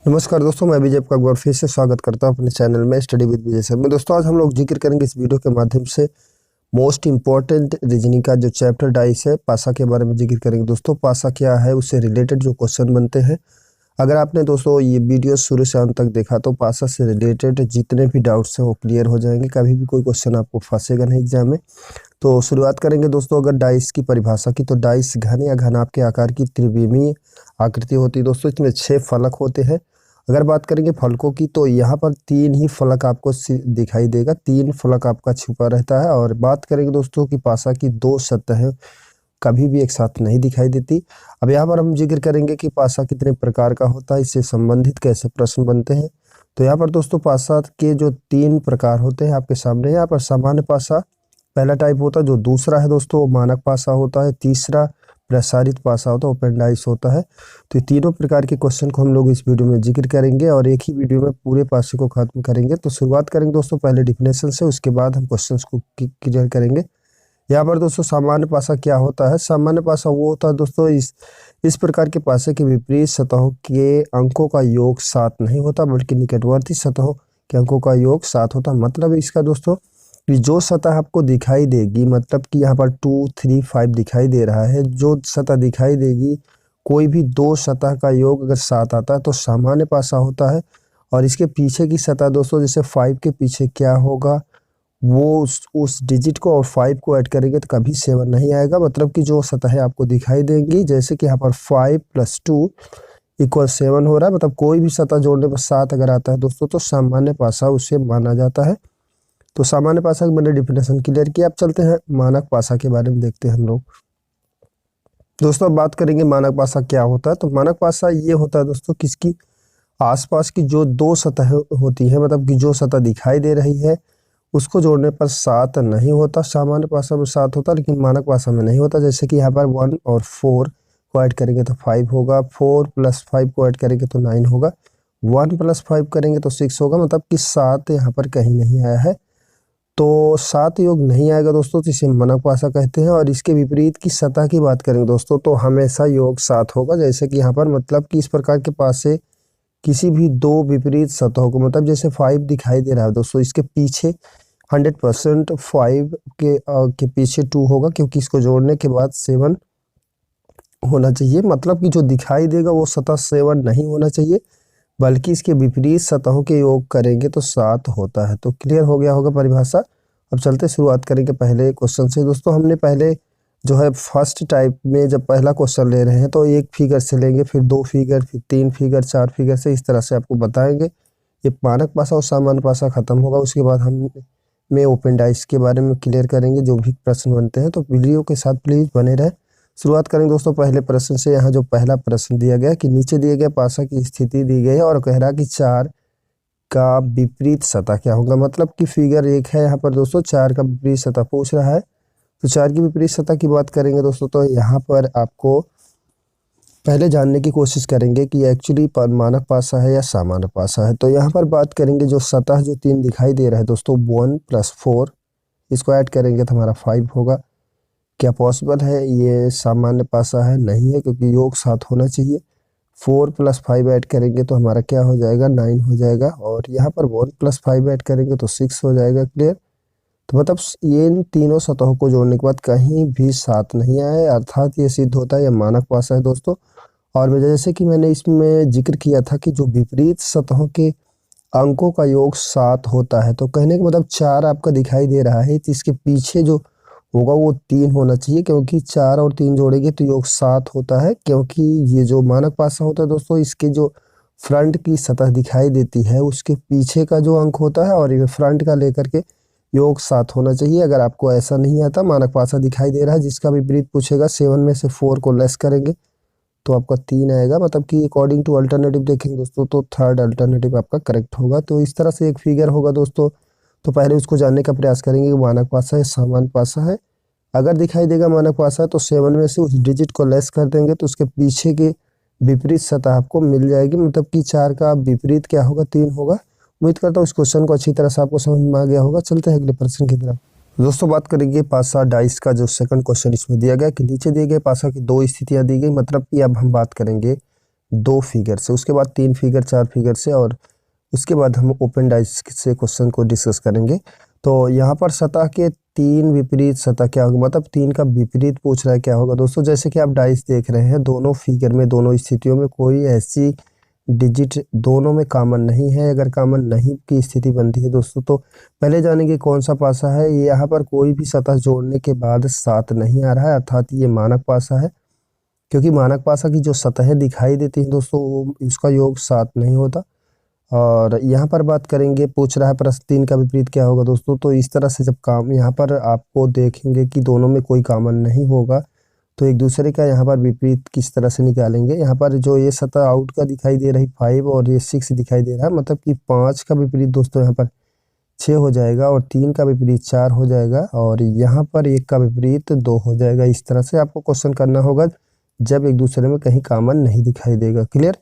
नमस्कार दोस्तों, मैं विजय आपका एक बार फिर से स्वागत करता हूं अपने चैनल में स्टडी विद विजय सर में। दोस्तों आज हम लोग जिक्र करेंगे इस वीडियो के माध्यम से मोस्ट इम्पॉर्टेंट रीजनिंग का जो चैप्टर 22 है पासा के बारे में जिक्र करेंगे। दोस्तों पासा क्या है, उससे रिलेटेड जो क्वेश्चन बनते हैं, अगर आपने दोस्तों ये वीडियो शुरू से अंत तक देखा तो पासा से रिलेटेड जितने भी डाउट्स हैं वो क्लियर हो जाएंगे। कभी भी कोई क्वेश्चन आपको फंसेगा नहीं एग्जाम में। तो शुरुआत करेंगे दोस्तों अगर डाइस की परिभाषा की, तो डाइस घन या घनाभ के आकार की त्रिविमीय आकृति होती है। दोस्तों इसमें 6 फलक होते हैं। अगर बात करेंगे फलकों की, तो यहाँ पर 3 ही फलक आपको दिखाई देगा, 3 फलक आपका छुपा रहता है। और बात करेंगे दोस्तों कि पासा की 2 सतहें कभी भी एक साथ नहीं दिखाई देती। अब यहाँ पर हम जिक्र करेंगे कि पासा कितने प्रकार का होता है, इससे संबंधित कैसे प्रश्न बनते हैं। तो यहाँ पर दोस्तों पासा के जो 3 प्रकार होते हैं आपके सामने। यहाँ पर सामान्य पासा पहला टाइप होता है, जो दूसरा है दोस्तों मानक पासा होता है, तीसरा प्रसारित पासा होता है, ओपन डाइस होता है। तो ये तीनों प्रकार के क्वेश्चन को हम लोग इस वीडियो में जिक्र करेंगे और एक ही वीडियो में पूरे पासे को खत्म करेंगे। तो शुरुआत करेंगे दोस्तों पहले डिफिनेशन से, उसके बाद हम क्वेश्चंस को क्लियर करेंगे। यहाँ पर दोस्तों सामान्य पासा क्या होता है। सामान्य पासा वो होता है दोस्तों इस प्रकार के पासे के विपरीत सतहों के अंकों का योग 7 नहीं होता, बल्कि निकटवर्ती सतहों के अंकों का योग 7 होता है। मतलब इसका दोस्तों कि जो सतह आपको दिखाई देगी, मतलब कि यहाँ पर 2, 3, 5 दिखाई दे रहा है, जो सतह दिखाई देगी कोई भी 2 सतह का योग अगर 7 आता है तो सामान्य पासा होता है। और इसके पीछे की सतह दोस्तों, जैसे 5 के पीछे क्या होगा, वो उस डिजिट को और 5 को ऐड करेंगे तो कभी 7 नहीं आएगा। मतलब कि जो सतहें आपको दिखाई देंगी, जैसे कि यहाँ पर 5 + 2 = 7 हो रहा है, मतलब कोई भी सतह जोड़ने पर 7 अगर आता है दोस्तों तो सामान्य पासा उसे माना जाता है। तो सामान्य पासा की मैंने डिफिनेशन क्लियर किया। अब चलते हैं मानक पासा के बारे में, देखते हैं हम लोग। दोस्तों अब बात करेंगे मानक पासा क्या होता है। तो मानक पासा ये होता है दोस्तों किसकी आसपास की जो 2 सतह होती है, मतलब कि जो सतह दिखाई दे रही है उसको जोड़ने पर 7 नहीं होता। सामान्य पासा में 7 होता, लेकिन मानक पासा में नहीं होता। जैसे कि यहाँ पर 1 और 4 को ऐड करेंगे तो 5 होगा, 4 + 5 को ऐड करेंगे तो 9 होगा, 1 + 5 करेंगे तो 6 होगा। मतलब कि 7 यहाँ पर कहीं नहीं आया है, तो 7 योग नहीं आएगा दोस्तों, तो इसे मानक पासा कहते हैं। और इसके विपरीत की सतह की बात करेंगे दोस्तों तो हमेशा योग 7 होगा। जैसे कि यहाँ पर मतलब कि इस प्रकार के पासे किसी भी 2 विपरीत सतहों को, मतलब जैसे 5 दिखाई दे रहा है दोस्तों, इसके पीछे 100% 5 के पीछे 2 होगा, क्योंकि इसको जोड़ने के बाद 7 होना चाहिए। मतलब कि जो दिखाई देगा वो सतह 7 नहीं होना चाहिए, बल्कि इसके विपरीत सतहों के योग करेंगे तो 7 होता है। तो क्लियर हो गया होगा परिभाषा। अब चलते शुरुआत करेंगे पहले क्वेश्चन से। दोस्तों हमने पहले जो है फर्स्ट टाइप में जब पहला क्वेश्चन ले रहे हैं तो 1 फिगर से लेंगे, फिर 2 फिगर, फिर 3 फिगर, 4 फिगर से, इस तरह से आपको बताएंगे। ये मानक पासा और सामान्य पासा खत्म होगा, उसके बाद हम ओपन डाइस के बारे में क्लियर करेंगे जो भी प्रश्न बनते हैं। तो वीडियो के साथ प्लीज बने रहे। शुरुआत करेंगे दोस्तों पहले प्रश्न से। यहाँ जो पहला प्रश्न दिया गया कि नीचे दिए गए पासा की स्थिति दी गई है और कह रहा कि 4 का विपरीत सतह क्या होगा। मतलब कि फिगर 1 है यहाँ पर दोस्तों, 4 का विपरीत सतह पूछ रहा है। तो 4 की विपरीत सतह की बात करेंगे दोस्तों, तो यहाँ पर आपको पहले जानने की कोशिश करेंगे कि एक्चुअली मानक पासा है या सामान्य पासा है। तो यहाँ पर बात करेंगे जो सतह जो 3 दिखाई दे रहा है दोस्तों, 1 + 4, इसको ऐड करेंगे तो हमारा 5 होगा। क्या पॉसिबल है ये सामान्य पासा है? नहीं है, क्योंकि योग 7 होना चाहिए। 4 + 5 ऐड करेंगे तो हमारा क्या हो जाएगा, 9 हो जाएगा। और यहाँ पर 1 + 5 ऐड करेंगे तो 6 हो जाएगा। क्लियर। तो मतलब ये इन तीनों सतहों को जोड़ने के बाद कहीं भी 7 नहीं आए, अर्थात ये सिद्ध होता है यह मानक पासा है दोस्तों। और जैसे कि मैंने इसमें जिक्र किया था कि जो विपरीत सतहों के अंकों का योग 7 होता है, तो कहने का मतलब 4 आपका दिखाई दे रहा है, तो इसके पीछे जो होगा वो 3 होना चाहिए, क्योंकि 4 और 3 जोड़ेंगे तो योग 7 होता है। क्योंकि ये जो मानक पासा होता है दोस्तों, इसके जो फ्रंट की सतह दिखाई देती है उसके पीछे का जो अंक होता है और ये फ्रंट का लेकर के योग 7 होना चाहिए। अगर आपको ऐसा नहीं आता, मानक पासा दिखाई दे रहा है जिसका विपरीत पूछेगा, 7 में से 4 को लेस करेंगे तो आपका 3 आएगा। मतलब कि अकॉर्डिंग टू अल्टरनेटिव देखेंगे दोस्तों तो थर्ड अल्टरनेटिव आपका करेक्ट होगा। तो इस तरह से एक फिगर होगा दोस्तों। तो पहले उसको जानने का प्रयास करेंगे कि मानक पासा है सामान्य पासा है। अगर दिखाई देगा मानक पासा तो 7 में से उस डिजिट को लेस कर देंगे तो उसके पीछे के विपरीत सतह आपको मिल जाएगी। मतलब कि 4 का विपरीत क्या होगा, 3 होगा। उम्मीद करता हूँ इस क्वेश्चन को अच्छी तरह से आपको समझ में आ गया होगा। चलते हैं अगले प्रश्न की तरफ। दोस्तों बात करेंगे पासा डाइस का जो सेकंड क्वेश्चन इसमें दिया गया कि नीचे दिए गए पासा की 2 स्थितियां दी गई। मतलब कि अब हम बात करेंगे 2 फिगर से, उसके बाद 3 फिगर 4 फिगर से, और उसके बाद हम ओपन डाइस से क्वेश्चन को डिस्कस करेंगे। तो यहाँ पर सतह के 3 विपरीत सतह क्या होगा, मतलब 3 का विपरीत पूछ रहा है क्या होगा दोस्तों। जैसे कि आप डाइस देख रहे हैं, दोनों फिगर में दोनों स्थितियों में कोई ऐसी डिजिट दोनों में कॉमन नहीं है। अगर कॉमन नहीं की स्थिति बनती है दोस्तों, तो पहले जानेंगे कौन सा पासा है। यहाँ पर कोई भी सतह जोड़ने के बाद 7 नहीं आ रहा है, अर्थात ये मानक पासा है, क्योंकि मानक पासा की जो सतहें दिखाई देती हैं दोस्तों, वो इसका योग 7 नहीं होता। और यहाँ पर बात करेंगे, पूछ रहा है प्रश्न 3 का विपरीत क्या होगा दोस्तों। तो इस तरह से जब काम यहाँ पर आपको देखेंगे कि दोनों में कोई कॉमन नहीं होगा, तो एक दूसरे का यहाँ पर विपरीत किस तरह से निकालेंगे। यहाँ पर जो ये सतह आउट का दिखाई दे रही 5 और ये 6 दिखाई दे रहा है, मतलब कि 5 का विपरीत दोस्तों यहाँ पर 6 हो जाएगा, और 3 का विपरीत 4 हो जाएगा, और यहाँ पर 1 का विपरीत 2 हो जाएगा। इस तरह से आपको क्वेश्चन करना होगा जब एक दूसरे में कहीं कॉमन नहीं दिखाई देगा। क्लियर।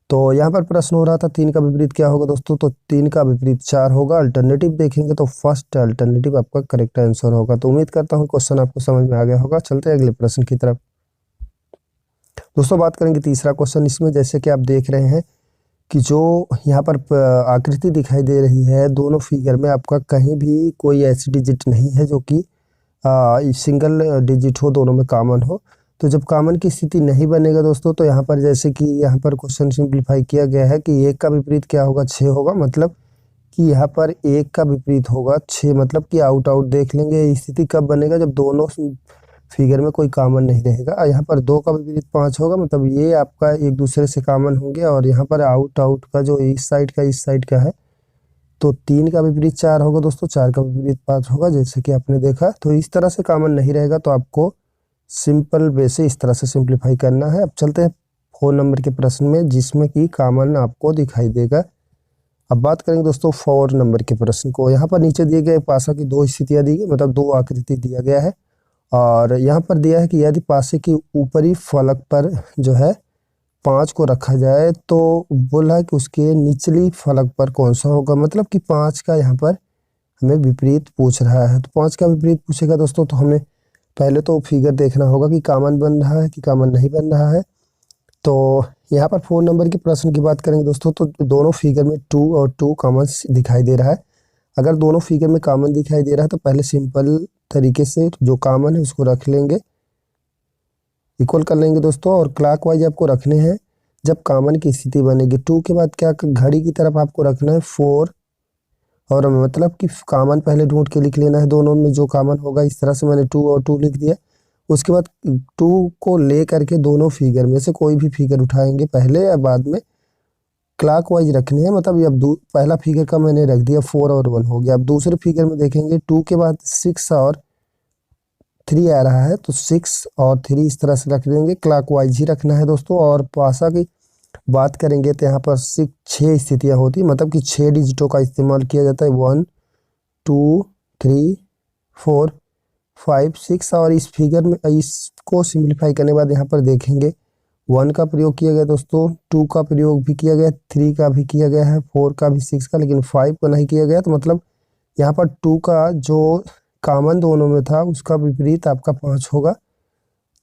तो यहाँ पर प्रश्न हो रहा था 3 का विपरीत क्या होगा दोस्तों। तो 3 का विपरीत 4 होगा। अल्टरनेटिव देखेंगे तो फर्स्ट अल्टरनेटिव आपका करेक्ट आंसर होगा। तो उम्मीद करता हूँ क्वेश्चन आपको समझ में आ गया होगा। चलते हैं अगले प्रश्न की तरफ। दोस्तों बात करेंगे तीसरा क्वेश्चन। इसमें जैसे कि आप देख रहे हैं कि जो यहाँ पर आकृति दिखाई दे रही है, दोनों फिगर में आपका कहीं भी कोई ऐसी डिजिट नहीं है जो कि सिंगल डिजिट हो, दोनों में कॉमन हो। तो जब कॉमन की स्थिति नहीं बनेगा दोस्तों, तो यहाँ पर जैसे कि यहाँ पर क्वेश्चन सिंप्लीफाई किया गया है कि 1 का विपरीत क्या होगा, 6 होगा। मतलब कि यहाँ पर 1 का विपरीत होगा 6, मतलब कि आउट आउट देख लेंगे। स्थिति कब बनेगा, जब दोनों फिगर में कोई कॉमन नहीं रहेगा। यहाँ पर 2 का विपरीत 5 होगा, मतलब ये आपका एक दूसरे से कॉमन होंगे। और यहाँ पर आउट आउट का जो इस साइड का है, तो 3 का विपरीत 4 होगा दोस्तों, 4 का विपरीत 5 होगा, जैसे कि आपने देखा। तो इस तरह से कॉमन नहीं रहेगा, तो आपको सिंपल वे से इस तरह से सिंप्लीफाई करना है। अब चलते हैं 4 नंबर के प्रश्न में, जिसमें कि कॉमन आपको दिखाई देगा। अब बात करेंगे दोस्तों 4 नंबर के प्रश्न को। यहाँ पर नीचे दिए गए पासा की 2 स्थितियाँ दी गई, मतलब 2 आकृति दिया गया है। और यहाँ पर दिया है कि यदि पासे की ऊपरी फलक पर जो है 5 को रखा जाए, तो बोला है कि उसके निचली फलक पर कौन सा होगा। मतलब कि 5 का यहाँ पर हमें विपरीत पूछ रहा है। तो 5 का विपरीत पूछेगा दोस्तों, तो हमें पहले तो फिगर देखना होगा कि कॉमन बन रहा है कि कॉमन नहीं बन रहा है। तो यहाँ पर 4 नंबर के प्रश्न की बात करेंगे दोस्तों, तो दोनों फिगर में 2 और 2 कॉमन दिखाई दे रहा है। अगर दोनों फिगर में कॉमन दिखाई दे रहा है, तो पहले सिंपल तरीके से जो कॉमन है उसको रख लेंगे, इक्वल कर लेंगे दोस्तों। और क्लॉकवाइज आपको रखने हैं। जब कॉमन की स्थिति बनेगी 2 के बाद क्या घड़ी की तरफ आपको रखना है 4, और मतलब कि कॉमन पहले ढूंढ के लिख लेना है दोनों में जो कॉमन होगा। इस तरह से मैंने 2 और 2 लिख दिया। उसके बाद 2 को ले करके दोनों फिगर में से कोई भी फिगर उठाएंगे पहले या बाद में, क्लॉकवाइज रखने हैं। मतलब ये अब पहला फिगर का मैंने रख दिया 4 और 1 हो गया। अब दूसरे फिगर में देखेंगे 2 के बाद 6 और 3 आ रहा है, तो 6 और 3 इस तरह से रख देंगे। क्लॉकवाइज ही रखना है दोस्तों। और पासा की बात करेंगे तो यहाँ पर 6 स्थितियाँ होती, मतलब कि 6 डिजिटों का इस्तेमाल किया जाता है। 1 2 3 4 5 6। और इस फिगर में इसको सिंप्लीफाई करने के बाद यहाँ पर देखेंगे 1 का प्रयोग किया गया दोस्तों, 2 का प्रयोग भी किया गया, 3 का भी किया गया है, 4 का भी, 6 का, लेकिन 5 का नहीं किया गया। तो मतलब यहाँ पर 2 का जो कॉमन दोनों में था उसका विपरीत आपका 5 होगा।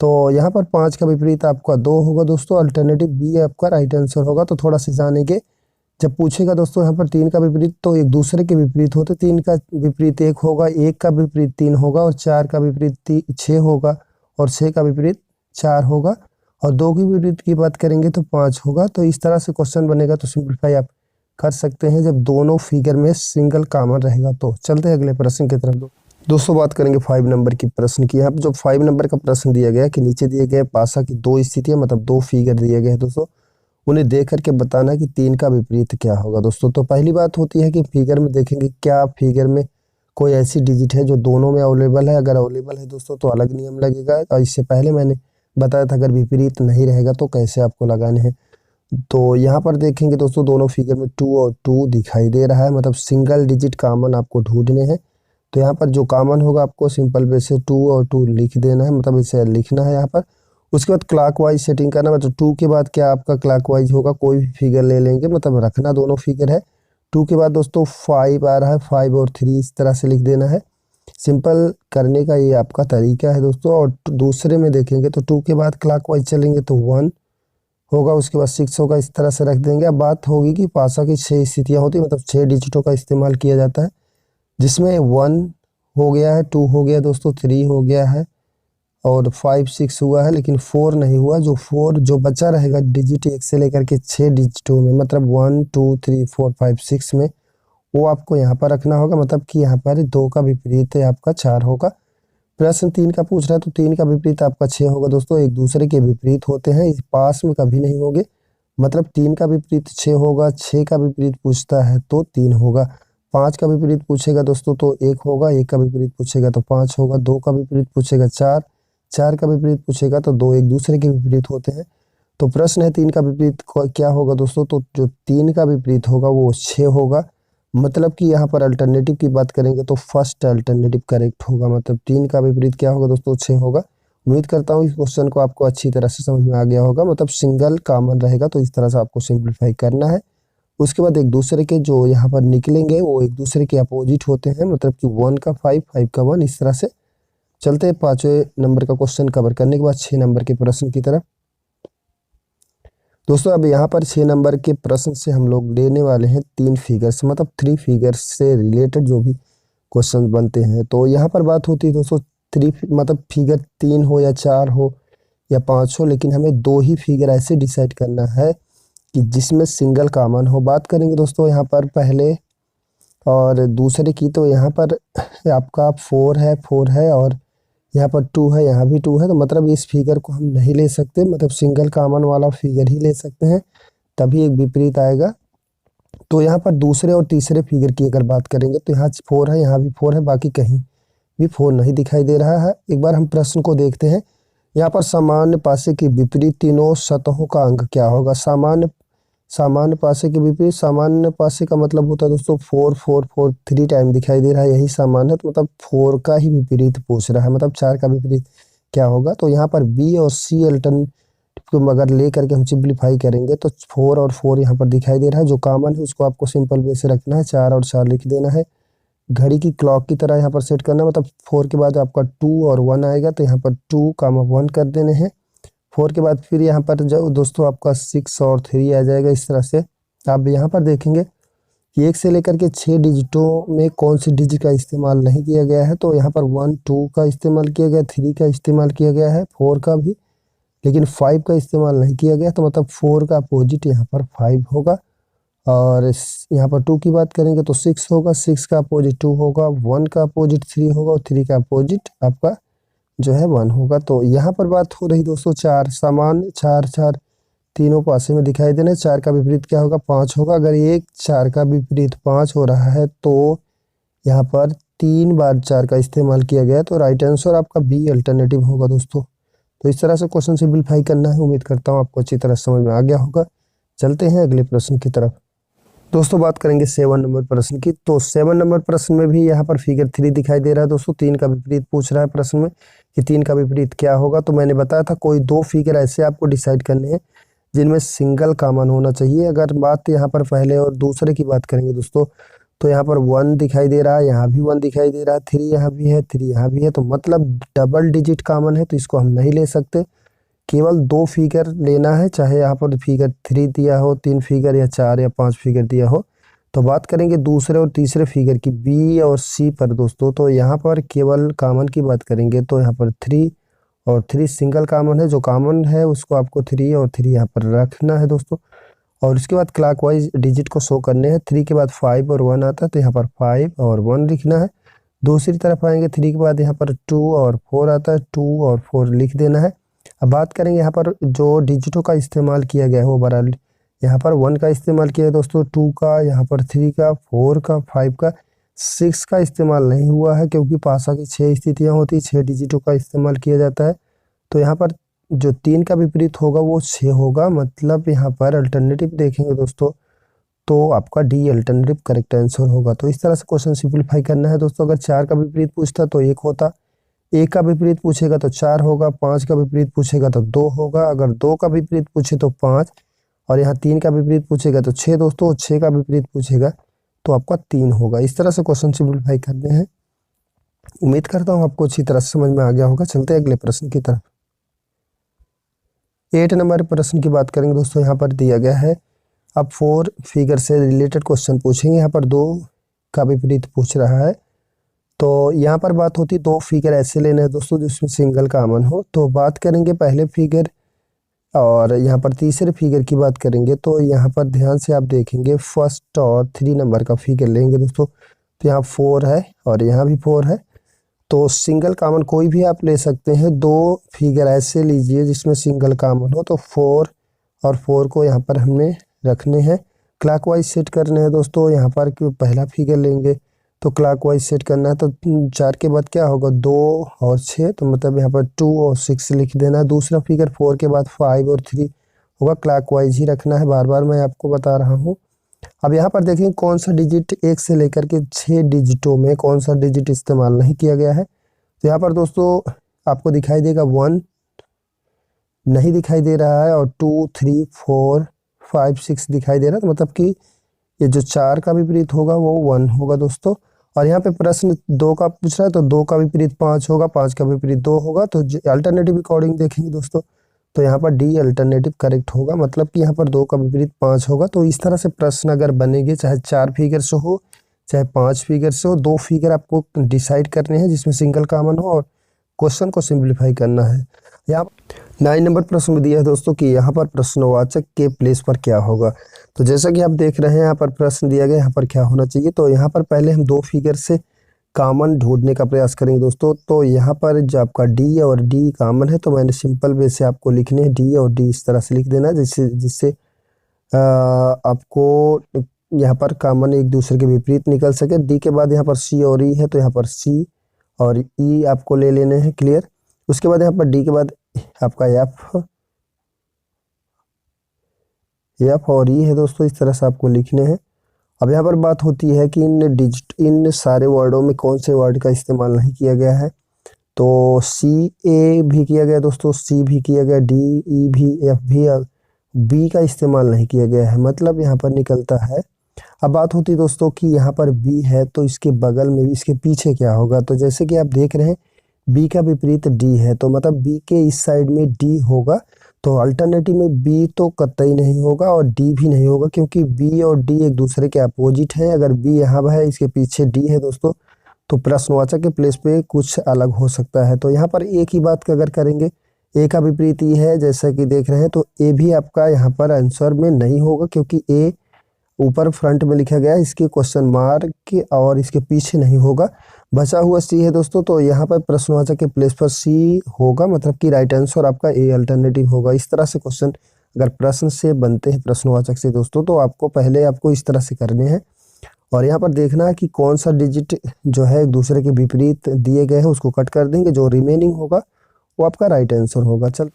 तो यहाँ पर 5 का विपरीत आपका 2 होगा दोस्तों। अल्टरनेटिव बी आपका राइट आंसर होगा। तो थोड़ा सा जानेंगे, जब पूछेगा दोस्तों यहाँ पर 3 का विपरीत, तो एक दूसरे के विपरीत होते। 3 का विपरीत 1 होगा, 1 का विपरीत 3 होगा, और 4 का विपरीत 6 होगा, और 6 का विपरीत 4 होगा, और 2 की विपरीत की बात करेंगे तो 5 होगा। तो इस तरह से क्वेश्चन बनेगा। तो सिंप्लीफाई आप कर सकते हैं जब दोनों फिगर में सिंगल कॉमन रहेगा। तो चलते हैं अगले प्रश्न की तरफ। दोस्तों बात करेंगे 5 नंबर की प्रश्न की। यहाँ पर जो 5 नंबर का प्रश्न दिया गया है कि नीचे दिए गए पासा की 2 स्थितियाँ, मतलब 2 फिगर दिए गए हैं दोस्तों, उन्हें देख करके बताना कि 3 का विपरीत क्या होगा दोस्तों। तो पहली बात होती है कि फिगर में देखेंगे क्या फिगर में कोई ऐसी डिजिट है जो दोनों में अवेलेबल है। अगर अवेलेबल है दोस्तों तो अलग नियम लगेगा, और इससे पहले मैंने बताया था अगर विपरीत नहीं रहेगा तो कैसे आपको लगाने हैं। तो यहाँ पर देखेंगे दोस्तों दोनों फिगर में 2 और 2 दिखाई दे रहा है, मतलब सिंगल डिजिट कॉमन आपको ढूंढने हैं। तो यहाँ पर जो कॉमन होगा आपको सिंपल वे से 2 और 2 लिख देना है, मतलब इसे लिखना है यहाँ पर। उसके बाद क्लॉकवाइज सेटिंग करना है। मतलब 2 के बाद क्या आपका क्लॉकवाइज होगा, कोई भी फिगर ले लेंगे, मतलब रखना दोनों फिगर है। 2 के बाद दोस्तों 5 आ रहा है, 5 और 3 इस तरह से लिख देना है। सिंपल करने का ये आपका तरीका है दोस्तों। और दूसरे में देखेंगे तो 2 के बाद क्लॉकवाइज चलेंगे तो 1 होगा, उसके बाद 6 होगा, इस तरह से रख देंगे। अब बात होगी कि पासा की 6 स्थितियाँ होती है, मतलब 6 डिजिटों का इस्तेमाल किया जाता है, जिसमें 1 हो गया है, 2 हो गया दोस्तों, 3 हो गया है और 5 6 हुआ है, लेकिन 4 नहीं हुआ। जो 4 जो बचा रहेगा डिजिट 1 से लेकर के 6 डिजिटों में, मतलब 1 2 3 4 5 6 में, वो आपको यहाँ पर रखना होगा। मतलब कि यहाँ पर 2 का विपरीत है आपका 4 होगा। प्रश्न 3 का पूछ रहा है तो 3 का विपरीत आपका 6 होगा दोस्तों। एक दूसरे के विपरीत होते हैं, इस पास में कभी नहीं होंगे। मतलब 3 का विपरीत 6 होगा, 6 का विपरीत पूछता है तो 3 होगा। 5 का विपरीत पूछेगा दोस्तों तो 1 होगा, 1 का विपरीत पूछेगा तो 5 होगा, 2 का विपरीत पूछेगा 4, 4 का विपरीत पूछेगा तो 2, एक दूसरे के विपरीत होते हैं। तो प्रश्न है 3 का विपरीत क्या होगा दोस्तों, तो जो 3 का विपरीत होगा वो 6 होगा। मतलब कि यहाँ पर अल्टरनेटिव की बात करेंगे तो फर्स्ट अल्टरनेटिव करेक्ट होगा। मतलब 3 का विपरीत क्या होगा दोस्तों, 6 होगा। उम्मीद करता हूँ इस क्वेश्चन को आपको अच्छी तरह से समझ में आ गया होगा। मतलब सिंगल कॉमन रहेगा तो इस तरह से आपको सिंप्लीफाई करना है। उसके बाद एक दूसरे के जो यहाँ पर निकलेंगे वो एक दूसरे के अपोजिट होते हैं, मतलब कि 1 का 5, 5 का 1, इस तरह से चलते हैं 5वें नंबर का क्वेश्चन कवर करने के बाद 6 नंबर के प्रश्न की तरफ। दोस्तों अब यहाँ पर 6 नंबर के प्रश्न से हम लोग लेने वाले हैं 3 फिगर्स, मतलब 3 फिगर्स से रिलेटेड जो भी क्वेश्चन बनते हैं। तो यहाँ पर बात होती है दोस्तों 3, मतलब फिगर 3 हो या 4 हो या 5 हो, लेकिन हमें 2 ही फिगर ऐसे डिसाइड करना है कि जिसमें सिंगल कॉमन हो। बात करेंगे दोस्तों यहाँ पर पहले और दूसरे की, तो यहाँ पर आपका 4 है और यहाँ पर 2 है, यहाँ भी 2 है। तो मतलब इस फिगर को हम नहीं ले सकते, मतलब सिंगल कॉमन वाला फिगर ही ले सकते हैं, तभी एक विपरीत आएगा। तो यहाँ पर दूसरे और तीसरे फिगर की अगर बात करेंगे तो यहाँ 4 है, यहाँ भी 4 है, बाकी कहीं भी 4 नहीं दिखाई दे रहा है। एक बार हम प्रश्न को देखते हैं। यहाँ पर सामान्य पासे के विपरीत तीनों सतहों का अंक क्या होगा। सामान्य पासे के विपरीत, सामान्य पासे का मतलब होता है दोस्तों 4 4 4 3 टाइम दिखाई दे रहा है, यही सामान्य है। तो मतलब 4 का ही विपरीत पूछ रहा है, मतलब 4 का विपरीत क्या होगा। तो यहाँ पर बी और सी अल्टरनेटिव को अगर ले करके हम सिंप्लीफाई करेंगे तो 4 और 4 यहाँ पर दिखाई दे रहा है। जो कॉमन है उसको आपको सिंपल वे से रखना है, 4 और 4 लिख देना है। घड़ी की क्लॉक की तरह यहाँ पर सेट करना है, मतलब 4 के बाद आपका 2 और 1 आएगा, तो यहाँ पर 2 1 कर देने हैं। 4 के बाद फिर यहाँ पर जो दोस्तों आपका 6 और 3 आ जाएगा। इस तरह से आप यहाँ पर देखेंगे कि 1 से लेकर के 6 डिजिटों में कौन सी डिजिट का इस्तेमाल नहीं किया गया है। तो यहाँ पर 1 2 का इस्तेमाल किया गया, 3 का इस्तेमाल किया गया है, 4 का भी, लेकिन 5 का इस्तेमाल नहीं किया गया। तो मतलब 4 का अपोजिट यहाँ पर 5 होगा। और यहाँ पर 2 की बात करेंगे तो 6 होगा, 6 का अपोजिट 2 होगा, 1 का अपोजिट 3 होगा और 3 का अपोजिट आपका जो है 1 होगा। तो यहाँ पर बात हो रही दोस्तों 4, सामान्य 4 4 तीनों पासे में दिखाई देने। 4 का विपरीत क्या होगा, 5 होगा। अगर एक 4 का विपरीत 5 हो रहा है तो यहाँ पर 3 बार 4 का इस्तेमाल किया गया, तो राइट आंसर आपका बी अल्टरनेटिव होगा दोस्तों। तो इस तरह से क्वेश्चन सिंप्लीफाई करना है। उम्मीद करता हूँ आपको अच्छी तरह समझ में आ गया होगा। चलते हैं अगले प्रश्न की तरफ। दोस्तों बात करेंगे 7 नंबर प्रश्न की। तो 7 नंबर प्रश्न में भी यहाँ पर फिगर 3 दिखाई दे रहा है दोस्तों। 3 का विपरीत पूछ रहा है प्रश्न में कि 3 का विपरीत क्या होगा। तो मैंने बताया था कोई 2 फिगर ऐसे आपको डिसाइड करने हैं जिनमें सिंगल कॉमन होना चाहिए। अगर बात यहाँ पर पहले और दूसरे की बात करेंगे दोस्तों, तो यहाँ पर 1 दिखाई दे रहा है, यहाँ भी 1 दिखाई दे रहा है, 3 यहाँ भी है, 3 यहाँ भी है। तो मतलब डबल डिजिट कॉमन है, तो इसको हम नहीं ले सकते। केवल 2 फिगर लेना है, चाहे यहाँ पर फिगर 3 दिया हो, 3 फिगर या 4 या 5 फिगर दिया हो। तो बात करेंगे दूसरे और तीसरे फिगर की, बी और सी पर दोस्तों। तो यहाँ पर केवल कॉमन की बात करेंगे तो यहाँ पर 3 और 3 सिंगल कॉमन है। जो कॉमन है उसको आपको 3 और 3 यहाँ पर रखना है दोस्तों। और उसके बाद क्लॉकवाइज डिजिट को शो करने हैं। 3 के बाद 5 और 1 आता है, तो यहाँ पर 5 और 1 लिखना है। दूसरी तरफ आएंगे 3 के बाद यहाँ पर 2 और 4 आता है, 2 और 4 लिख देना है। अब बात करेंगे यहाँ पर जो डिजिटों का इस्तेमाल किया गया है वो बड़ा, यहाँ पर 1 का इस्तेमाल किया है दोस्तों, 2 का, यहाँ पर 3 का, 4 का, 5 का, 6 का इस्तेमाल नहीं हुआ है क्योंकि पासा की 6 स्थितियाँ होती, 6 डिजिटों का इस्तेमाल किया जाता है। तो यहाँ पर जो 3 का विपरीत होगा वो 6 होगा। मतलब यहाँ पर अल्टरनेटिव देखेंगे दोस्तों तो आपका डी अल्टरनेटिव करेक्ट आंसर होगा। तो इस तरह से क्वेश्चन सिंप्लीफाई करना है दोस्तों। अगर 4 का विपरीत पूछता तो 1 होता, 1 का विपरीत पूछेगा तो 4 होगा, 5 का विपरीत पूछेगा तो 2 होगा, अगर 2 का विपरीत पूछे तो 5, और यहाँ 3 का विपरीत पूछेगा तो 6 दोस्तों, 6 का विपरीत पूछेगा तो आपका 3 होगा। इस तरह से क्वेश्चन सिंप्लीफाई करने हैं। उम्मीद करता हूँ आपको अच्छी तरह से समझ में आ गया होगा। चलते हैं अगले प्रश्न की तरफ। 8 नंबर प्रश्न की बात करेंगे दोस्तों, यहाँ पर दिया गया है अब 4 फिगर से रिलेटेड क्वेश्चन पूछेंगे। यहाँ पर 2 का विपरीत पूछ रहा है। तो यहाँ पर बात होती है 2 फिगर ऐसे लेने हैं दोस्तों जिसमें सिंगल कॉमन हो। तो बात करेंगे पहले फिगर और यहाँ पर तीसरे फिगर की बात करेंगे। तो यहाँ पर ध्यान से आप देखेंगे फर्स्ट और 3 नंबर का फिगर लेंगे दोस्तों। तो यहाँ 4 है और यहाँ भी 4 है। तो सिंगल कॉमन कोई भी आप ले सकते हैं। 2 फिगर ऐसे लीजिए जिसमें सिंगल कॉमन हो। तो 4 और 4 को यहाँ पर हमने रखने हैं, क्लॉकवाइज सेट करने हैं दोस्तों। यहाँ पर पहला फिगर लेंगे तो क्लॉकवाइज सेट करना है। तो 4 के बाद क्या होगा 2 और 6, तो मतलब यहाँ पर 2 और 6 लिख देना है। दूसरा फिगर 4 के बाद 5 और 3 होगा, क्लॉकवाइज ही रखना है, बार बार मैं आपको बता रहा हूँ। अब यहाँ पर देखें कौन सा डिजिट 1 से लेकर के 6 डिजिटों में कौन सा डिजिट इस्तेमाल नहीं किया गया है। तो यहाँ पर दोस्तों आपको दिखाई देगा 1 नहीं दिखाई दे रहा है और 2, 3, 4, 5, 6 दिखाई दे रहा है। तो मतलब कि ये जो 4 का विपरीत होगा वो 1 होगा दोस्तों। और यहाँ पे प्रश्न 2 का पूछ रहा है तो 2 का विपरीत 5 होगा, 5 का विपरीत 2 होगा। तो अल्टरनेटिव अकॉर्डिंग देखेंगे दोस्तों तो यहाँ पर डी अल्टरनेटिव करेक्ट होगा, मतलब कि यहाँ पर 2 का विपरीत 5 होगा। तो इस तरह से प्रश्न अगर बनेंगे, चाहे 4 फिगर से हो चाहे 5 फिगर से हो, 2 फिगर आपको डिसाइड करने हैं जिसमें सिंगल कॉमन हो और क्वेश्चन को सिंप्लीफाई करना है। यहाँ 9 नंबर प्रश्न में दिया है दोस्तों कि यहाँ पर प्रश्नवाचक के प्लेस पर क्या होगा। तो जैसा कि आप देख रहे हैं यहाँ पर प्रश्न दिया गया, यहाँ पर क्या होना चाहिए। तो यहाँ पर पहले हम 2 फिगर से कॉमन ढूंढने का प्रयास करेंगे दोस्तों। तो यहाँ पर जो आपका डी और डी कॉमन है, तो मैंने सिंपल वे से आपको लिखने हैं डी और डी इस तरह से लिख देना है जिससे आपको यहाँ पर कॉमन एक दूसरे के विपरीत निकल सके। डी के बाद यहाँ पर सी और ई है तो यहाँ पर सी और ई आपको ले लेने हैं, क्लियर। उसके बाद यहाँ पर डी के बाद आपका एफ और ई है दोस्तों, इस तरह से आपको लिखने हैं। अब यहाँ पर बात होती है कि इन सारे वर्डों में कौन से वर्ड का इस्तेमाल नहीं किया गया है। तो सी ए भी किया गया दोस्तों, सी भी किया गया, डी ई भी, एफ भी, बी का इस्तेमाल नहीं किया गया है, मतलब यहाँ पर निकलता है। अब बात होती है दोस्तों कि यहाँ पर बी है तो इसके बगल में इसके पीछे क्या होगा। तो जैसे कि आप देख रहे हैं बी का विपरीत डी है, तो मतलब बी के इस साइड में डी होगा। तो अल्टरनेटिव में बी तो कतई नहीं होगा और डी भी नहीं होगा, क्योंकि बी और डी एक दूसरे के अपोजिट हैं। अगर बी यहाँ है, इसके पीछे डी है दोस्तों, तो प्रश्नवाचक के प्लेस पे कुछ अलग हो सकता है। तो यहाँ पर ए की बात अगर करेंगे, ए का विपरीत ई है जैसा कि देख रहे हैं। तो ए भी आपका यहाँ पर आंसर में नहीं होगा, क्योंकि ए ऊपर फ्रंट में लिखा गया है, इसके क्वेश्चन मार्क और इसके पीछे नहीं होगा। बचा हुआ सी है दोस्तों, तो यहाँ पर प्रश्नवाचक के प्लेस पर सी होगा, मतलब कि राइट आंसर आपका ए अल्टरनेटिव होगा। इस तरह से क्वेश्चन अगर प्रश्न से बनते हैं प्रश्नवाचक से दोस्तों, तो आपको इस तरह से करने हैं और यहाँ पर देखना है कि कौन सा डिजिट जो है एक दूसरे के विपरीत दिए गए हैं उसको कट कर देंगे, जो रिमेनिंग होगा वो आपका राइट आंसर होगा। चल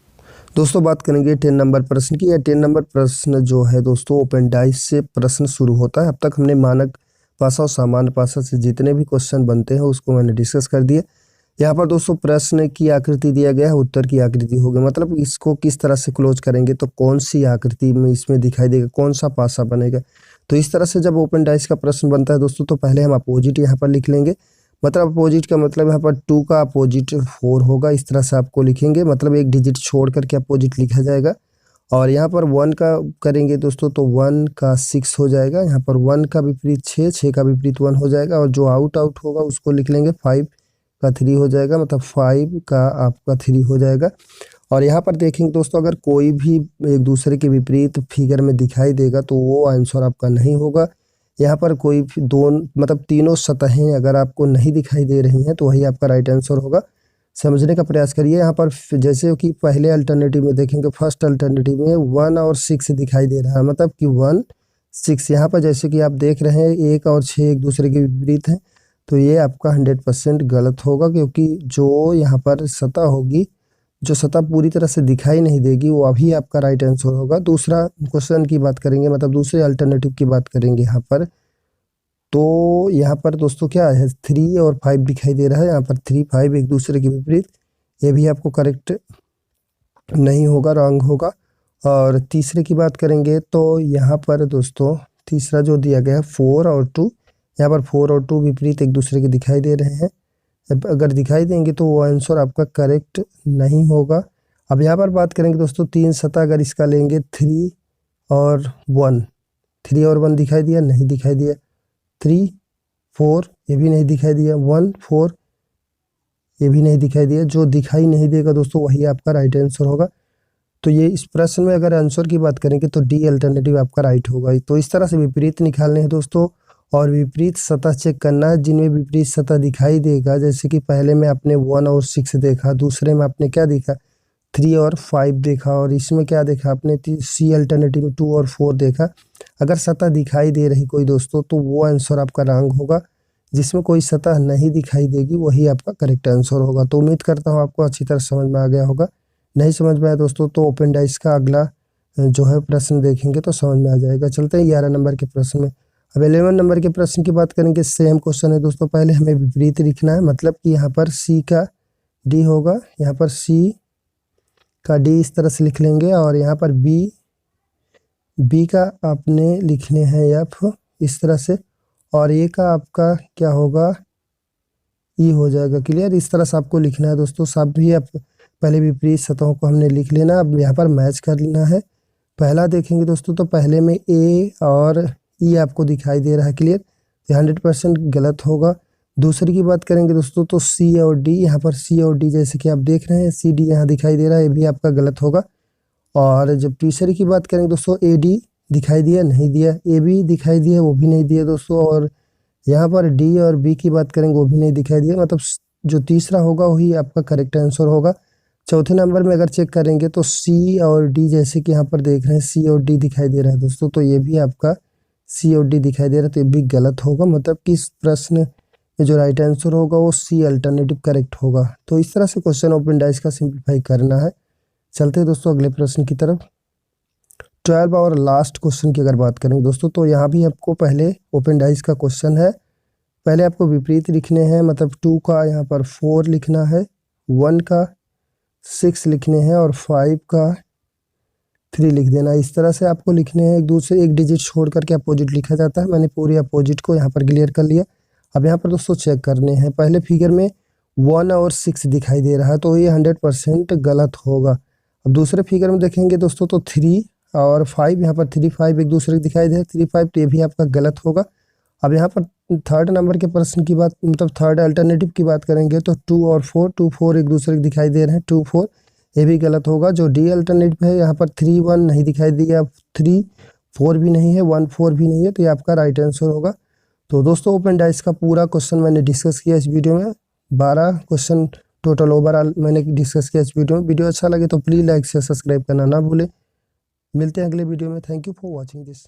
दोस्तों बात करेंगे 10 नंबर प्रश्न की। या 10 नंबर प्रश्न जो है दोस्तों ओपन डाइस से प्रश्न शुरू होता है। अब तक हमने मानक भाषा और सामान्य भाषा से जितने भी क्वेश्चन बनते हैं उसको मैंने डिस्कस कर दिया। यहाँ पर दोस्तों प्रश्न की आकृति दिया गया है, उत्तर की आकृति होगी, मतलब इसको किस तरह से क्लोज करेंगे तो कौन सी आकृति में इसमें दिखाई देगा, कौन सा पासा बनेगा। तो इस तरह से जब ओपन डाइस का प्रश्न बनता है दोस्तों, तो पहले हम अपोजिट यहाँ पर लिख लेंगे। मतलब अपोजिट का मतलब यहाँ पर 2 का अपोजिट 4 होगा, इस तरह से आपको लिखेंगे, मतलब एक डिजिट छोड़ करके अपोजिट लिखा जाएगा। और यहाँ पर 1 का करेंगे दोस्तों तो 1 का 6 हो जाएगा। यहाँ पर 1 का विपरीत 6, 6 का विपरीत 1 हो जाएगा। और जो आउट होगा उसको लिख लेंगे, 5 का 3 हो जाएगा, मतलब 5 का आपका 3 हो जाएगा। और यहाँ पर देखेंगे दोस्तों अगर कोई भी एक दूसरे के विपरीत फिगर में दिखाई देगा तो वो आंसर आपका नहीं होगा। यहाँ पर कोई दो मतलब तीनों सतहें अगर आपको नहीं दिखाई दे रही हैं तो वही आपका राइट आंसर होगा। समझने का प्रयास करिए। यहाँ पर जैसे कि पहले अल्टरनेटिव में देखेंगे, फर्स्ट अल्टरनेटिव में 1 और 6 दिखाई दे रहा है, मतलब कि 1, 6। यहाँ पर जैसे कि आप देख रहे हैं 1 और 6 एक दूसरे के विपरीत हैं, तो ये आपका 100% गलत होगा, क्योंकि जो यहाँ पर सतह होगी, जो सतह पूरी तरह से दिखाई नहीं देगी, वो अभी आपका राइट आंसर होगा। दूसरा क्वेश्चन की बात करेंगे, मतलब दूसरे अल्टरनेटिव की बात करेंगे यहाँ पर, तो यहाँ पर दोस्तों क्या है 3 और 5 दिखाई दे रहा है। यहाँ पर 3, 5 एक दूसरे के विपरीत, ये भी आपको करेक्ट नहीं होगा, रॉन्ग होगा। और तीसरे की बात करेंगे तो यहाँ पर दोस्तों तीसरा जो दिया गया है 4 और 2, यहाँ पर 4 और 2 विपरीत एक दूसरे के दिखाई दे रहे हैं। अगर दिखाई देंगे तो वो आंसर आपका करेक्ट नहीं होगा। अब यहाँ पर बात करेंगे दोस्तों 3 सतह अगर इसका लेंगे 3 और 1, 3 और 1 दिखाई दिया, नहीं दिखाई दिया, 3 4 ये भी नहीं दिखाई दिया, 1 4 ये भी नहीं दिखाई दिया। जो दिखाई नहीं देगा दोस्तों वही आपका राइट आंसर होगा। तो ये इस प्रश्न में अगर आंसर की बात करेंगे तो डी अल्टरनेटिव आपका राइट होगा। तो इस तरह से विपरीत निकालने हैं दोस्तों, और विपरीत सतह चेक करना है। जिनमें विपरीत सतह दिखाई देगा, जैसे कि पहले में आपने 1 और 6 देखा, दूसरे में आपने क्या देखा 3 और 5 देखा, और इसमें क्या देखा आपने सी अल्टरनेटिव में 2 और 4 देखा। अगर सतह दिखाई दे रही कोई दोस्तों तो वो आंसर आपका रॉन्ग होगा। जिसमें कोई सतह नहीं दिखाई देगी वही आपका करेक्ट आंसर होगा। तो उम्मीद करता हूँ आपको अच्छी तरह समझ में आ गया होगा। नहीं समझ में आया दोस्तों तो ओपन डाइस का अगला जो है प्रश्न देखेंगे तो समझ में आ जाएगा। चलते हैं 11 नंबर के प्रश्न में। अब 11 नंबर के प्रश्न की बात करेंगे, सेम क्वेश्चन है दोस्तों। पहले हमें विपरीत लिखना है, मतलब कि यहाँ पर सी का डी होगा, यहाँ पर सी का डी इस तरह से लिख लेंगे, और यहाँ पर बी का आपने लिखने हैं एफ इस तरह से, और ए का आपका क्या होगा ई हो जाएगा। क्लियर, इस तरह से आपको लिखना है दोस्तों। सब भी आप पहले विपरीत सतहों को हमने लिख लेना, अब यहाँ पर मैच कर लेना है। पहला देखेंगे दोस्तों तो पहले में ए और ई आपको दिखाई दे रहा है। क्लियर, 100% गलत होगा। दूसरी की बात करेंगे दोस्तों तो सी और डी, यहाँ पर सी और डी जैसे कि आप देख रहे हैं सी डी यहाँ दिखाई दे रहा है, ये भी आपका गलत होगा। और जब तीसरी की बात करेंगे दोस्तों ए डी दिखाई दिया, नहीं दिया, ए बी दिखाई दिया, वो भी नहीं दिया दोस्तों। और यहाँ पर डी और बी की बात करेंगे वो भी नहीं दिखाई दिया, मतलब जो तीसरा होगा वही आपका करेक्ट आंसर होगा। चौथे नंबर में अगर चेक करेंगे तो सी और डी, जैसे कि यहाँ पर देख रहे हैं सी और डी दिखाई दे रहा है दोस्तों, तो ये भी आपका सी और डी दिखाई दे रहा है, तो ये भी गलत होगा। मतलब कि इस प्रश्न में जो राइट आंसर होगा वो सी अल्टरनेटिव करेक्ट होगा। तो इस तरह से क्वेश्चन ओपन डाइस का सिंप्लीफाई करना है। चलते हैं दोस्तों अगले प्रश्न की तरफ। 12 और लास्ट क्वेश्चन की अगर बात करेंगे दोस्तों तो यहाँ भी आपको पहले ओपन डाइस का क्वेश्चन है। पहले आपको विपरीत लिखने हैं, मतलब 2 का यहाँ पर 4 लिखना है, 1 का 6 लिखने हैं, और 5 का 3 लिख देना। इस तरह से आपको लिखने हैं, एक दूसरे एक डिजिट छोड़ करके अपोजिट लिखा जाता है। मैंने पूरी अपोजिट को यहाँ पर क्लियर कर लिया। अब यहाँ पर दोस्तों चेक करने हैं। पहले फिगर में 1 और 6 दिखाई दे रहा है, तो ये 100% गलत होगा। अब दूसरे फिगर में देखेंगे दोस्तों तो 3 और 5, यहाँ पर 3 5 एक दूसरे दिखाई दे 3 5, तो ये भी आपका गलत होगा। अब यहाँ पर थर्ड नंबर के प्रश्न की बात, मतलब थर्ड अल्टरनेटिव की बात करेंगे तो 2 और 4 एक दूसरे के दिखाई दे रहे हैं, 2 4 ये भी गलत होगा। जो डी अल्टरनेटिव है यहाँ पर 3 1 नहीं दिखाई दिया, 3 4 भी नहीं है, 1 4 भी नहीं है, तो ये आपका राइट आंसर होगा। तो दोस्तों ओपन डाइस का पूरा क्वेश्चन मैंने डिस्कस किया इस वीडियो में। 12 क्वेश्चन टोटल ओवरऑल मैंने डिस्कस किया इस वीडियो में। वीडियो अच्छा लगे तो प्लीज़ लाइक शेयर सब्सक्राइब करना ना भूलें। मिलते हैं अगले वीडियो में। Thank you for watching this.